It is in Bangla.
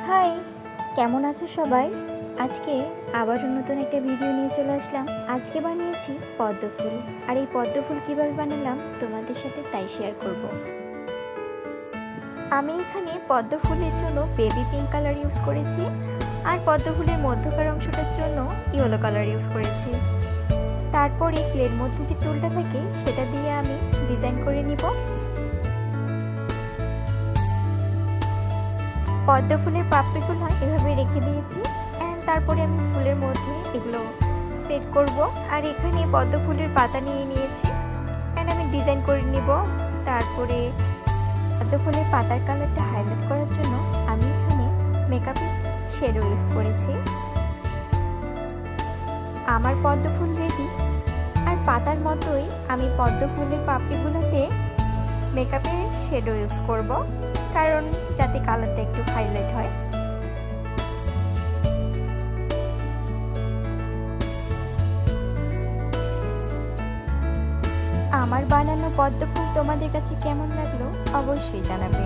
হাই, কেমন আছো সবাই? আজকে আবারও নতুন একটা ভিডিও নিয়ে চলে আসলাম। আজকে বানিয়েছি পদ্ম ফুল, আর এই পদ্ম ফুল কীভাবে বানালাম তোমাদের সাথে তাই শেয়ার করব। আমি এখানে পদ্ম ফুলের জন্য বেবি পিঙ্ক কালার ইউজ করেছি, আর পদ্ম ফুলের মধ্যকার অংশটার জন্য ইয়েলো কালার ইউজ করেছি। তারপরে ক্লের মধ্যে যে টুলটা থাকে সেটা দিয়ে আমি ডিজাইন করে নিব। পদ্ম ফুলের পাপড়িগুলো এভাবে রেখে দিয়েছি, তারপরে আমি ফুলের মধ্যে এগুলো সেট করব। আর এখানে পদ্ম ফুলের পাতা নিয়ে নিয়েছি, আমি ডিজাইন করে নিব। তারপরে পদ্ম ফুলের পাতার কালারটা হাইলাইট করার জন্য আমি এখানে মেকআপের শেডো ইউজ করেছি। আমার পদ্ম ফুল রেডি। আর পাতার মতোই আমি পদ্ম ফুলের পাপড়িগুলোতে মেকআপের শেডো ইউজ করব, কারণ যাতে কালারটা একটু হাইলাইট হয়। আমার বানানো পদ্ম ফুল তোমাদের কাছে কেমন লাগলো অবশ্যই জানাবে।